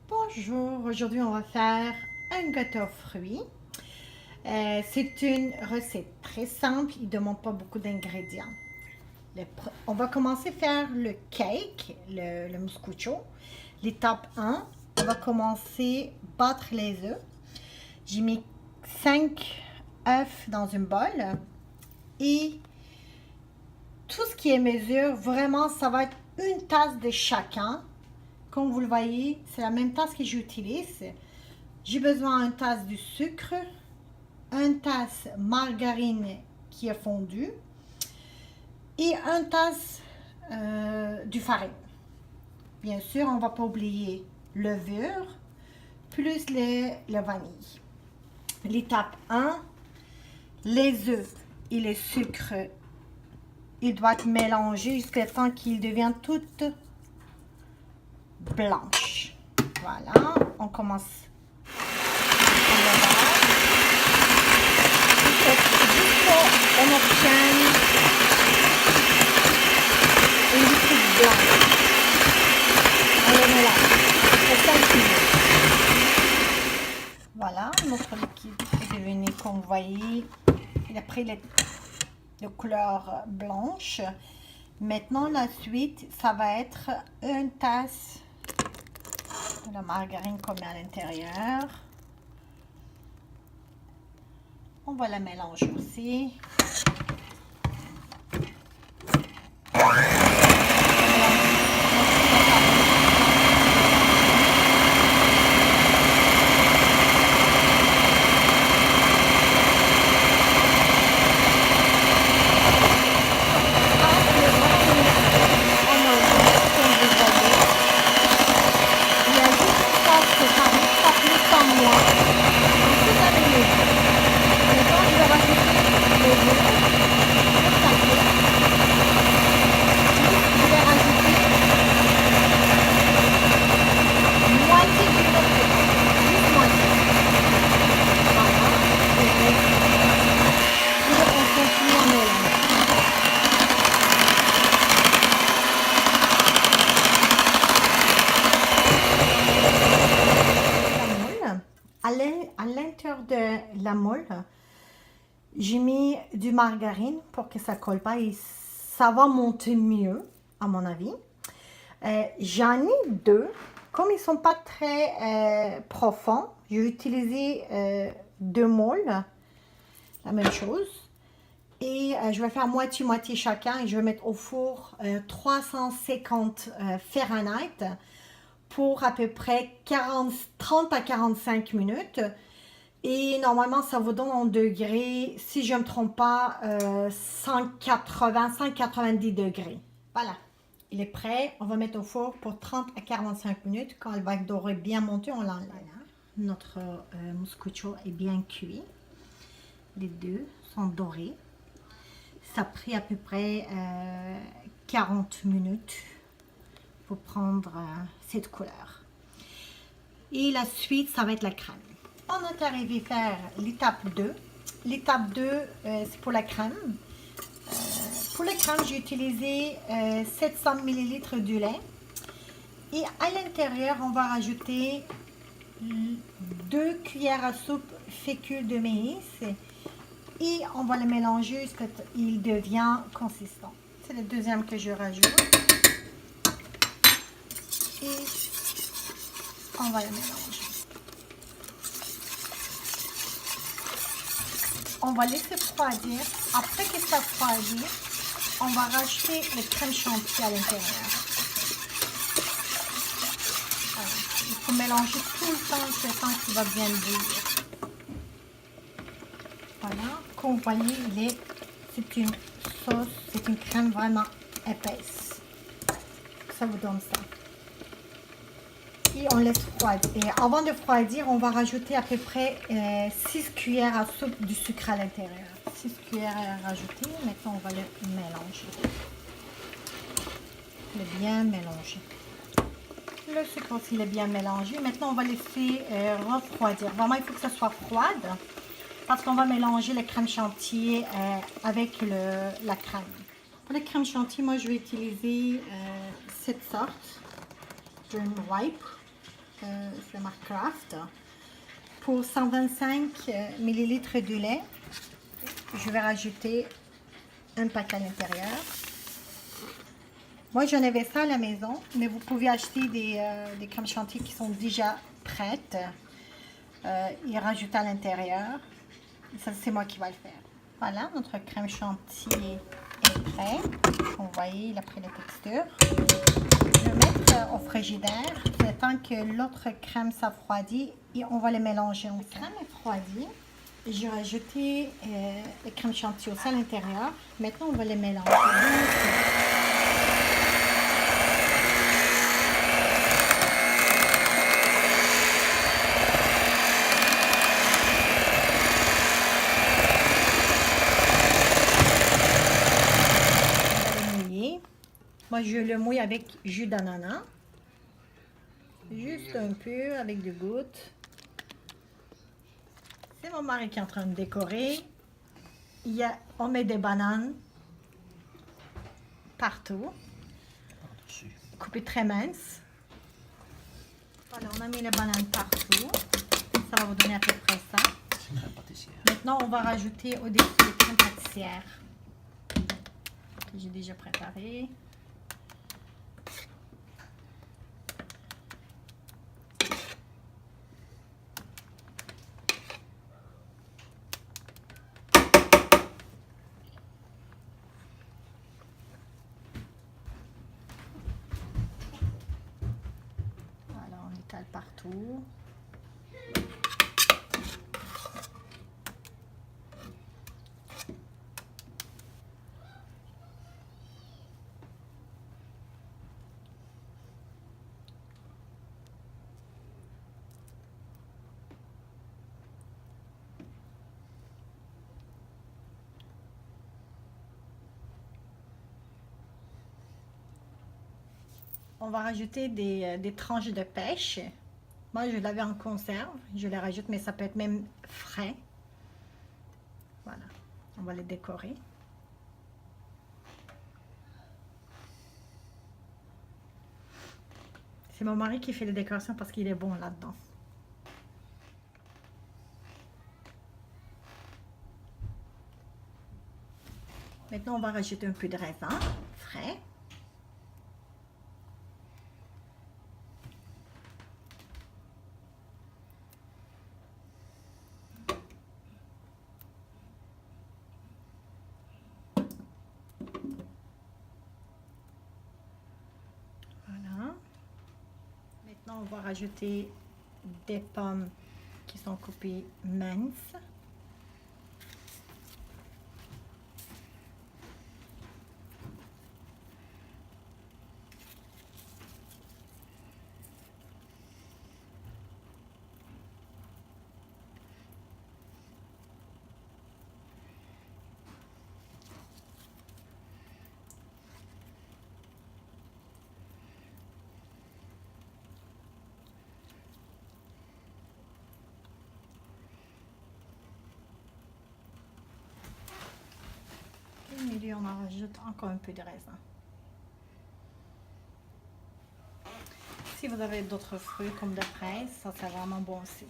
Bonjour, aujourd'hui on va faire un gâteau aux fruits. C'est une recette très simple, il ne demande pas beaucoup d'ingrédients. On va commencer à faire le cake, le muscuccio. L'étape 1, on va commencer à battre les œufs. J'ai mis 5 œufs dans une bolle et tout ce qui est mesure, vraiment ça va être une tasse de chacun. Comme vous le voyez, c'est la même tasse que j'utilise. J'ai besoin d'une tasse de sucre, une tasse margarine qui est fondue et une tasse de farine. Bien sûr, on ne va pas oublier levure plus le vanille. L'étape 1, les œufs et le sucre, ils doivent être mélangés jusqu'à temps qu'ils deviennent toutes blanches. Voilà, on commence. On obtient une liquide blanc. On le mélange. C'est 5 minutes. Voilà, notre liquide est devenu, comme vous voyez, il a pris de couleur blanche. Maintenant, la suite, ça va être une tasse de la margarine qu'on met à l'intérieur. On va la mélanger aussi. À l'intérieur de la moule, j'ai mis du margarine pour que ça colle pas et ça va monter mieux, à mon avis. J'en ai deux. Comme ils sont pas très profonds, j'ai utilisé deux moules, la même chose. Et je vais faire moitié-moitié chacun et je vais mettre au four 350 Fahrenheit pour à peu près 30 à 45 minutes. Et normalement, ça vous donne en degrés, si je ne me trompe pas, 190 degrés. Voilà, il est prêt. On va mettre au four pour 30 à 45 minutes. Quand elle va être dorée bien montée, on l'enlève. Notre muscuccio est bien cuit. Les deux sont dorés. Ça a pris à peu près 40 minutes pour prendre cette couleur. Et la suite, ça va être la crème. On est arrivé à faire l'étape 2. L'étape 2, c'est pour la crème. Pour la crème, j'ai utilisé 700 ml de lait. Et à l'intérieur, on va rajouter 2 cuillères à soupe fécule de maïs. Et on va le mélanger jusqu'à ce qu'il devient consistant. C'est le deuxième que je rajoute. Et on va le mélanger. On va laisser refroidir. Après que ça refroidit, on va rajouter le crème chantilly à l'intérieur. Il faut mélanger tout le temps, c'est le temps qu'il va bien bouillir. Voilà, comme vous voyez, c'est une sauce, c'est une crème vraiment épaisse. Ça vous donne ça. Et on laisse refroidir. Et avant de refroidir, on va rajouter à peu près 6 cuillères à soupe du sucre à l'intérieur. 6 cuillères à rajouter. Maintenant, on va le mélanger. Le bien mélanger. Le sucre aussi est bien mélangé. Maintenant, on va laisser refroidir. Vraiment, il faut que ça soit froide parce qu'on va mélanger la crème chantilly avec la crème. Pour la crème chantilly, moi, je vais utiliser cette sorte. Dream Wipe. c'est la marque Kraft. Pour 125 millilitres de lait, je vais rajouter un pack à l'intérieur. Moi, j'en avais ça à la maison, mais vous pouvez acheter des crèmes chantilly qui sont déjà prêtes et rajouter à l'intérieur. Ça, c'est moi qui vais le faire. Voilà, notre crème chantilly est prête. Vous voyez, il a pris la texture. Je vais mettre au frigidaire le temps que l'autre crème s'affroidit et on va les mélanger ensemble. La crème est froidie. J'ai rajouté la crème chantilly aussi à l'intérieur. Maintenant, on va les mélanger. Moi, je le mouille avec jus d'ananas. Juste un peu, avec des gouttes. C'est mon mari qui est en train de décorer. On met des bananes partout. Coupées très minces. Voilà, on a mis les bananes partout. Ça va vous donner à peu près ça. C'est une crème pâtissière. Maintenant, on va rajouter au-dessus les crèmes pâtissières que j'ai déjà préparées. Partout. On va rajouter des tranches de pêche. Moi, je l'avais en conserve. Je les rajoute, mais ça peut être même frais. Voilà. On va les décorer. C'est mon mari qui fait les décorations parce qu'il est bon là-dedans. Maintenant, on va rajouter un peu de raisin frais. Maintenant, on va rajouter des pommes qui sont coupées minces. Au milieu, on en rajoute encore un peu de raisin. Si vous avez d'autres fruits comme des fraises, ça c'est vraiment bon aussi.